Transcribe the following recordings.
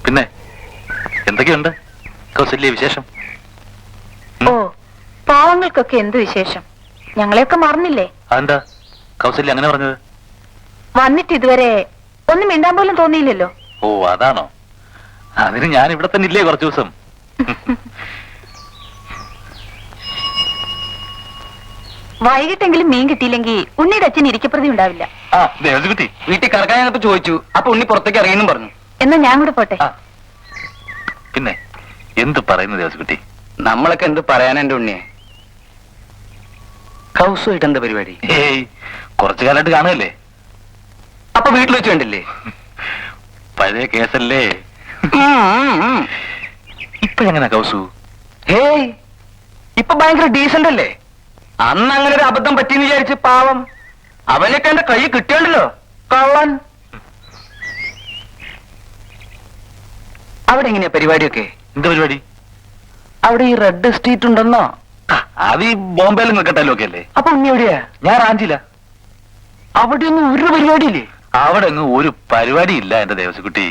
പിന്നെ എന്തൊക്കെയുണ്ട് കൗസല്യ വിശേഷം? ഓ, പാവങ്ങൾക്കൊക്കെ എന്ത് വിശേഷം? ഞങ്ങളെയൊക്കെ മറന്നില്ലേ? അതെന്താ കൗസല്യ അങ്ങനെ പറഞ്ഞത്? വന്നിട്ട് ഇതുവരെ ഒന്നും മിണ്ടാൻ പോലും തോന്നിയില്ലല്ലോ. ഓ അതാണോ? അതിന് ഞാൻ ഇവിടെ തന്നെ ഇല്ലേ കുറച്ചു ദിവസം. വൈകിട്ടെങ്കിലും മീൻ കിട്ടിയില്ലെങ്കിൽ ഉണ്ണിയുടെ അച്ഛൻ ഇരിക്കപ്രതി ഉണ്ടാവില്ല. ആ ദേവസ്കുട്ടി വീട്ടിൽ കറക്കാനപ്പോ ചോദിച്ചു, അപ്പൊ ഉണ്ണി പുറത്തേക്ക് ഇറങ്ങിയെന്നും പറഞ്ഞു. എന്നാ ഞാൻ കൂടെ പോട്ടെ. പിന്നെ എന്ത് പറയുന്നു ദേവസ്കുട്ടി? നമ്മളൊക്കെ എന്ത് പറയാനാ എന്റെ ഉണ്ണിയെ? കൗസുമായിട്ട് എന്താ പരിപാടി? ഏയ് കുറച്ചു കാലമായിട്ട് കാണുകയല്ലേ. അപ്പൊ വീട്ടിൽ വെച്ച് കണ്ടില്ലേ? പഴയ കേസല്ലേ. ഇപ്പഴെങ്ങനെ കൗസു? ഹേയ്, ഇപ്പൊ ഭയങ്കര ഡീസന്റ് അല്ലേ? അന്ന് അങ്ങനെ ഒരു അബദ്ധം പറ്റിയെന്ന് വിചാരിച്ച് പാവം അവനൊക്കെ എന്റെ കൈ കിട്ടിയുണ്ടല്ലോ കള്ളൻ. അവിടെ എങ്ങനെയാ പരിപാടിയൊക്കെ? എന്ത് പരിപാടി? അവിടെ ഈ റെഡ് സ്ട്രീറ്റ് ഉണ്ടെന്നോ? അത് ഈ ബോംബെയിൽ നിൽക്കട്ടല്ലോ ഒക്കെ അല്ലേ. അപ്പൊ ഉണ്ണി എവിടെയാ? ഞാൻ റാഞ്ചില്ല. അവിടെ ഒന്നും ഒരു പരിപാടിയില്ലേ? അവിടെ ഒന്നും ഒരു പരിപാടി ഇല്ല എന്റെ ദേവസ്കുട്ടി.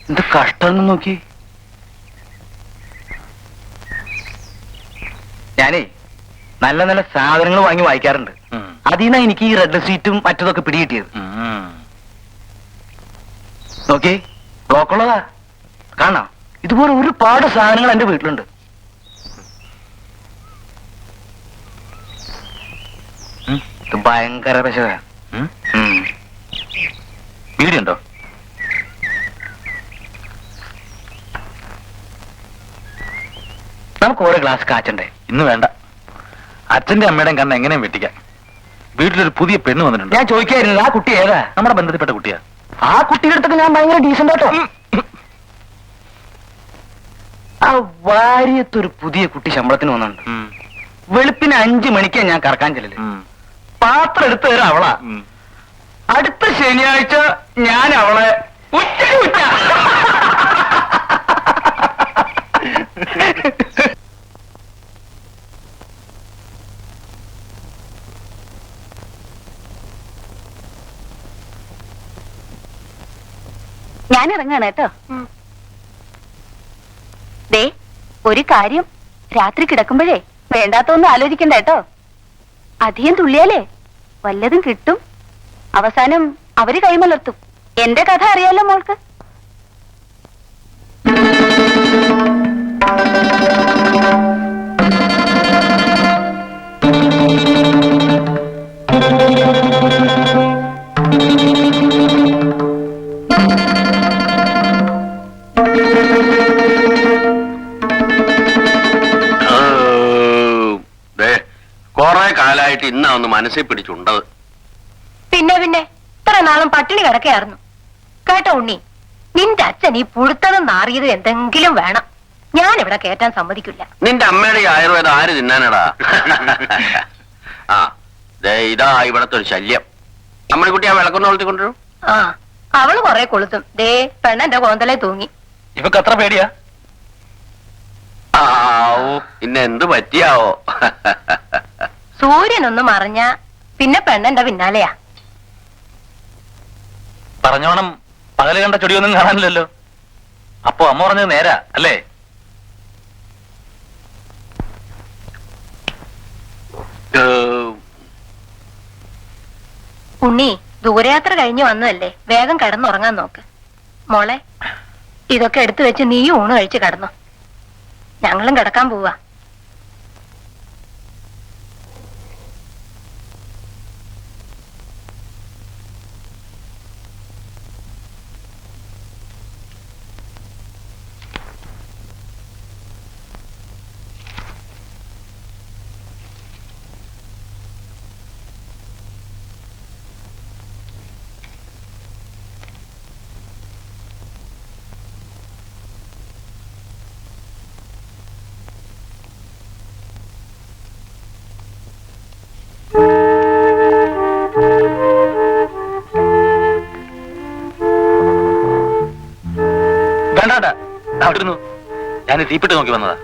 എന്ത് കഷ്ടം നോക്കി. ഞാനേ നല്ല നല്ല സാധനങ്ങൾ വാങ്ങി വായിക്കാറുണ്ട്. അതിനാ എനിക്ക് ഈ റെഡ് സ്ട്രീറ്റും മറ്റതൊക്കെ പിടികിട്ടിയത്. നോക്കി ബ്ലോക്കുള്ളതാ കാണാം. ഇതുപോലെ ഒരുപാട് സാധനങ്ങൾ എന്റെ വീട്ടിലുണ്ട്. ഇത് ഭയങ്കര പശക. വീടുണ്ടോ? നമുക്ക് ഓരോ ഗ്ലാസ് കാച്ചണ്ടേ? ഇന്ന് വേണ്ട. അച്ഛന്റെ അമ്മയുടെയും കണ്ണ് എങ്ങനെയും വെട്ടിക്കാം. വീട്ടിലൊരു പുതിയ പെണ്ണ് വന്നിട്ടുണ്ട്. ഞാൻ ചോദിക്കായിരുന്നില്ല ആ കുട്ടി ഏതാ? നമ്മുടെ ബന്ധത്തിൽപ്പെട്ട കുട്ടിയാ. ആ കുട്ടിയുടെ അടുത്തൊക്കെ ഞാൻ ഭയങ്കര ഡീസന്റ് ആട്ടോ. ആ വാര്യത്തൊരു പുതിയ കുട്ടി ശമ്പളത്തിന് വന്നുണ്ട്. വെളുപ്പിന് 5 മണിക്കാ ഞാൻ കറക്കാൻ ചെല്ലല്. പാത്രം എടുത്തു തരാം അവളാ. അടുത്ത ശനിയാഴ്ച ഞാൻ അവളെ ഉച്ച ഞാൻ ഇറങ്ങാണ് കേട്ടോ. ദേ ഒരു കാര്യം, രാത്രി കിടക്കുമ്പോഴേ വേണ്ടാത്തൊന്നും ആലോചിക്കണ്ട കേട്ടോ. അധികം തുള്ളിയാലേ വല്ലതും കിട്ടും. അവസാനം അവര് കൈമലർത്തും. എന്റെ കഥ അറിയാലോ മോൾക്ക്. കൊറേ കാലായിട്ട് ഇന്നാ ഒന്ന് മനസ്സിൽ പിടിച്ചുണ്ടത്. പിന്നെ ഇത്ര നാളും പട്ടിണി കിടക്കയായിരുന്നു കേട്ടോ ഉണ്ണി. നിന്റെ അച്ഛൻ ഈ പുഴുത്തതും നാറിയതും എന്തെങ്കിലും വേണം. ഞാൻ ഇവിടെ കേറ്റാൻ സമ്മതിക്കില്ല. നിന്റെ അമ്മയുടെ ഈ ആയുർവേദം ആര് തിന്നാനടാ? ആ ഇതാ ഇവിടത്തെ ഒരു ശല്യം. അമ്മണിക്കുട്ടി ആ വിളക്കൊന്ന് കൊളുത്തിക്കൊണ്ടിരും. ആ അവള് കൊറേ കൊളുത്തും. ദേ പെണ്ണെന്റെ കോന്തലെ തൂങ്ങി. ഇവക്ക് അത്ര പേടിയാ? ആവൂ പിന്നെ എന്ത് പറ്റിയാവോ? സൂര്യനൊന്ന് മറിഞ്ഞ പിന്നെ പെണ്ണെന്റെ പിന്നാലെയാ. പറഞ്ഞോണം പകല് കണ്ട ചൊടിയൊന്നും കാണാനില്ലല്ലോ. അപ്പൊ അമ്മ പറഞ്ഞത് നേരാ അല്ലേ? ഉണ്ണി ദൂരയാത്ര കഴിഞ്ഞു വന്നതല്ലേ, വേഗം കിടന്നുറങ്ങാൻ നോക്ക്. മോളെ ഇതൊക്കെ എടുത്തു വെച്ച് നീയും ഊണ് കഴിച്ച് കിടന്നോ. ഞങ്ങളും കിടക്കാൻ പോവാ. വേണ്ട അവിടെ ഇരുന്നു. ഞാൻ തീപ്പിട്ട് നോക്കി വന്നതാ.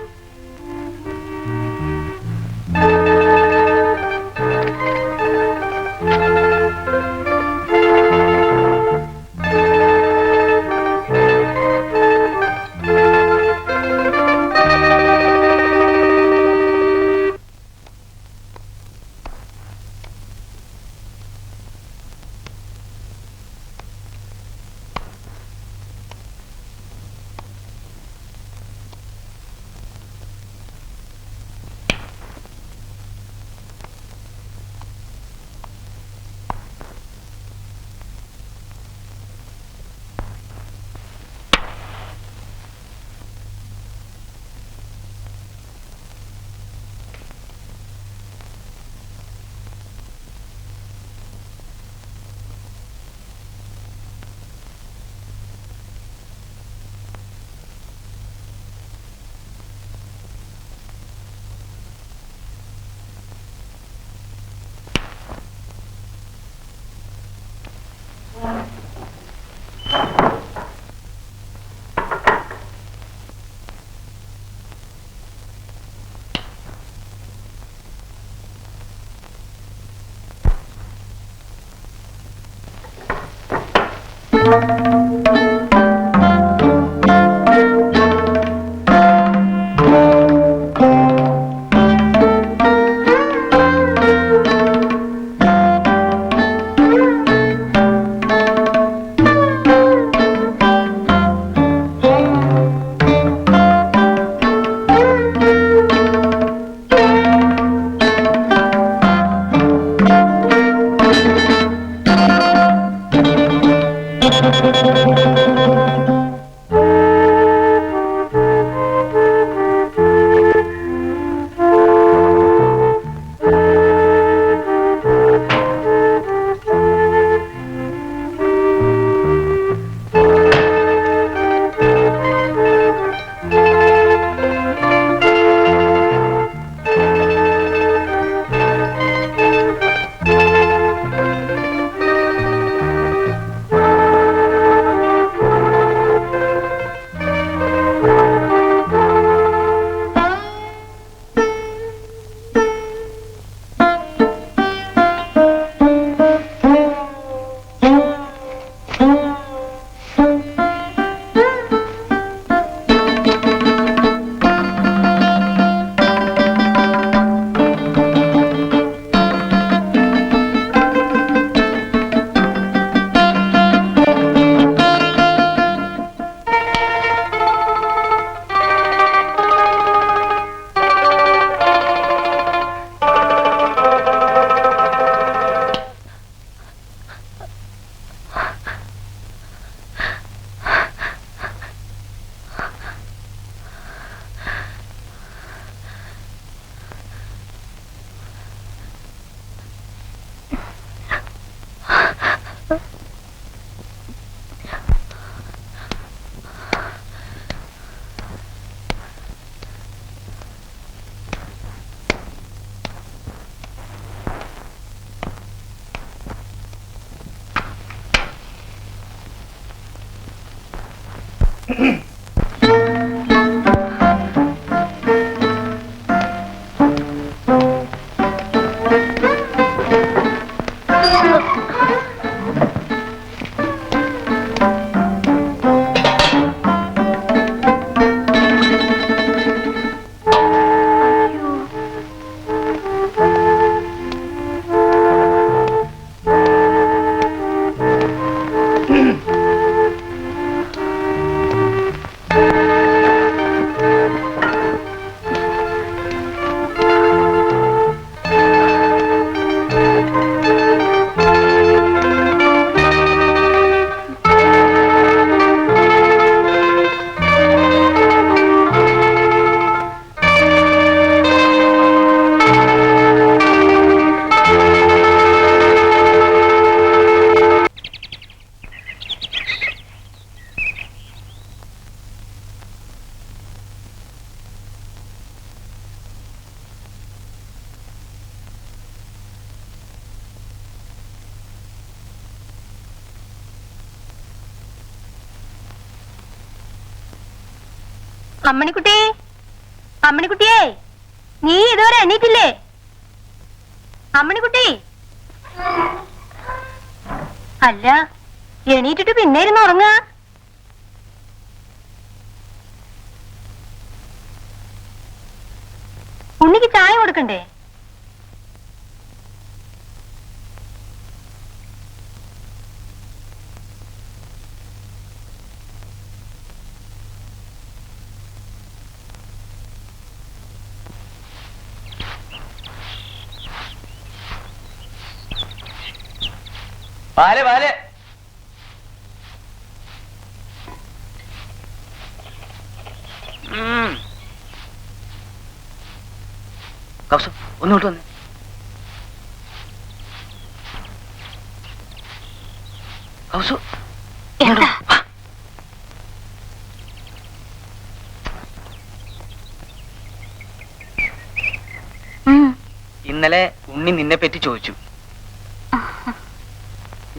അമ്മണിക്കുട്ടി, അമ്മണിക്കുട്ടിയേ, നീ ഇതുവരെ എണീറ്റില്ലേ? അമ്മണിക്കുട്ടി, അല്ല എണീറ്റിട്ട് പിന്നെ ഇരുന്ന് ഉറങ്ങ. ഉണ്ണിക്ക് ചായ കൊടുക്കണ്ടേ? പാല് പാല്. കൗസു ഒന്നോട്ട് വന്നേ. കൗസു എന്താ? ഇന്നലെ ഉണ്ണി നിന്നെ പറ്റി ചോദിച്ചു.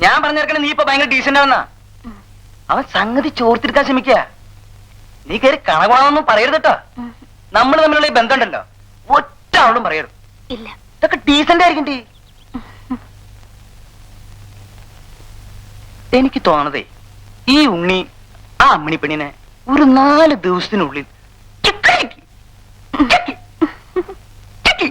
ഞാൻ പറഞ്ഞിരിക്കണ നീ ഇപ്പൊ ഭയങ്കര ഡീസന്റ് ആവുന്ന. അവൻ സംഗതി ചോർത്തിരിക്കാൻ ശ്രമിക്കുക. നീ കയറി കണകണമെന്നും പറയരുത് കേട്ടോ. നമ്മൾ തമ്മിലുള്ള ഈ ബന്ധം ഉണ്ടല്ലോ, ഒറ്റ ആളും പറയരുത്. ഇല്ല, ഇതൊക്കെ ഡീസന്റ് ആയിരിക്കും. എനിക്ക് തോന്നതേ ഈ ഉണ്ണി ആ അമ്മണി പെണ്ണിനെ ഒരു 4 ദിവസത്തിനുള്ളിൽ ചിക്കടിക്ക്, ചിക്കി, ചിക്കി.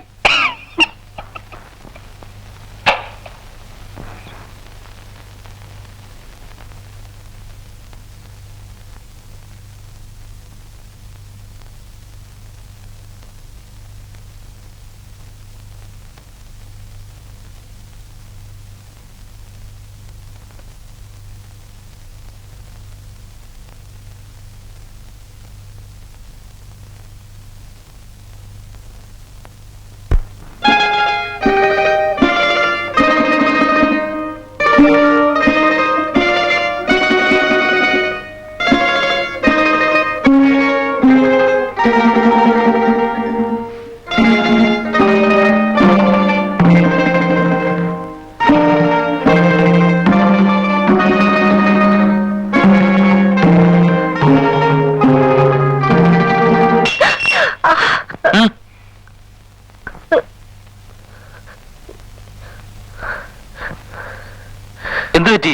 എന്തു പറ്റി?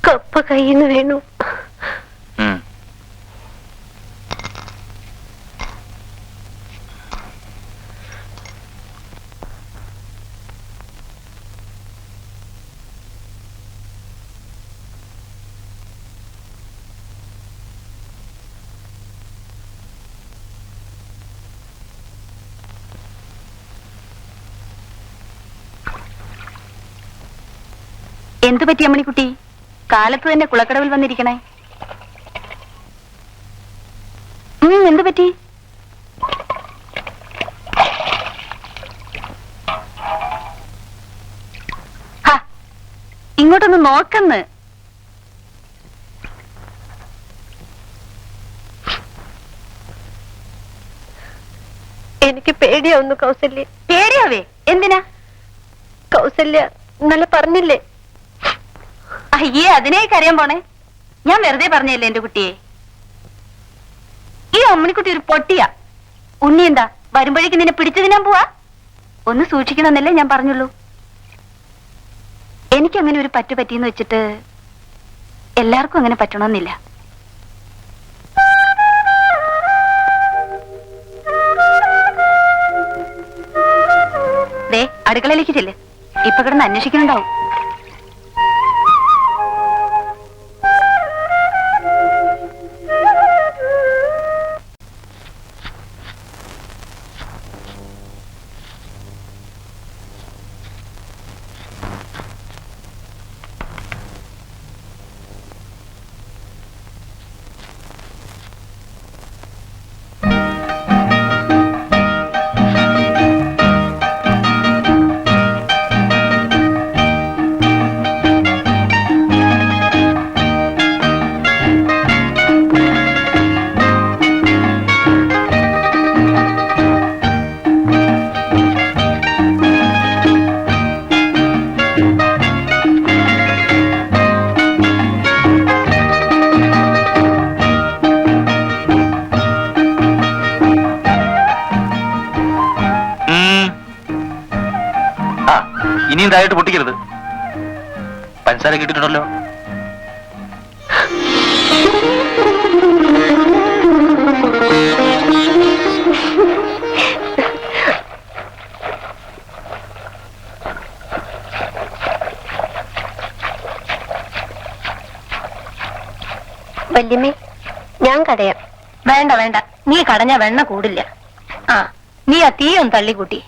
കപ്പ കയ്യിൽ നിന്ന് വീണു. എന്തു പറ്റി അമ്മണിക്കുട്ടി? കാലത്ത് തന്നെ കുളക്കടവിൽ വന്നിരിക്കണേ. എന്തു പറ്റി? ഇങ്ങോട്ടൊന്ന് നോക്കന്ന്. എനിക്ക് പേടിയാവുന്നു കൗസല്യ. പേടിയാവേ? എന്തിനാ? കൗസല്യ ഇന്നലെ പറഞ്ഞില്ലേ? അയ്യേ, അതിനേക്ക് അറിയാൻ പോണേ. ഞാൻ വെറുതെ പറഞ്ഞല്ലേ എന്റെ കുട്ടിയെ. ഈ അമ്മണിക്കുട്ടി ഒരു പൊട്ടിയാ. ഉണ്ണി എന്താ വരുമ്പോഴേക്ക് നിന്നെ പിടിച്ചു തിന്നാൻ പോവാ? ഒന്ന് സൂക്ഷിക്കണമെന്നല്ലേ ഞാൻ പറഞ്ഞുള്ളൂ. എനിക്കങ്ങനെ ഒരു പറ്റു പറ്റിയെന്ന് വെച്ചിട്ട് എല്ലാവർക്കും അങ്ങനെ പറ്റണമെന്നില്ല. ദേ അടുക്കളയിലേക്ക് ചെല്ല്. ഇപ്പൊ കിടന്ന് അന്വേഷിക്കുന്നുണ്ടാവും. ഇനിയും താഴോട്ട് പൊട്ടിക്കരുത്. പഞ്ചസാര കിട്ടിയിട്ടുണ്ടല്ലോ. വല്യമ്മേ, ഞാൻ കടയാം. വേണ്ട വേണ്ട, നീ കടഞ്ഞ വെണ്ണ കൂടില്ല. ആ, നീ ആ തീയൊന്ന് തള്ളിക്കൂട്ടി.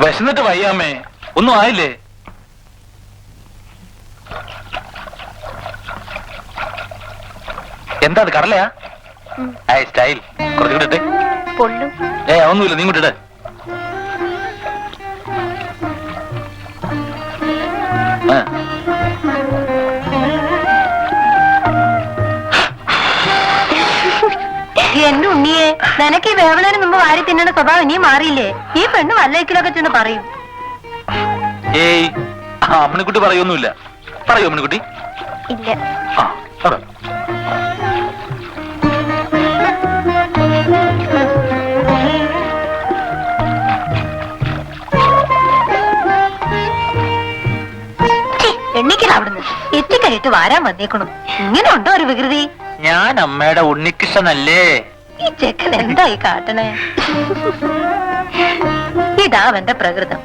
വിശന്നിട്ട് വയ്യാമേ, ഒന്നും ആയില്ലേ? എന്താ അത്, കടലയാ? സ്റ്റൈൽ കുറച്ചുകൂടെ ഇട്ടേ. പൊള്ളും. ഒന്നുമില്ല, നീ ഇങ്ങോട്ടിട. എന്റെ ഉണ്ണിയെ, നിനക്ക് ഈ വേവണന് മുമ്പ് വാരി തിന്നണ സ്വഭാവം ഇനിയും മാറിയില്ലേ? ഈ പെണ്ണ് വല്ലക്കിലൊക്കെ ചെന്ന് പറയും. ഏയ് അമ്മണിക്കുട്ടി പറയൊന്നുമില്ല. പറയൂ അമ്മണിക്കുട്ടി. ഇല്ല. ആ പറ. എണ്ണിക്കല അവിടുന്ന് എത്തിക്കഴിട്ട് വാരാൻ വന്നേക്കണം. ഇങ്ങനെ ഉണ്ടോ ഒരു വികൃതി? ഞാൻ അമ്മയുടെ ഉണ്ണികൃഷ്ണനല്ലേ. ഈ ചെക്കൻ എന്തായി കാട്ടണേ? ഇതാ അവന്റെ പ്രകൃതം.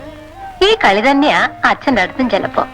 ഈ കളി തന്നെയാ അച്ഛന്റെ അടുത്തും ചെലപ്പോ.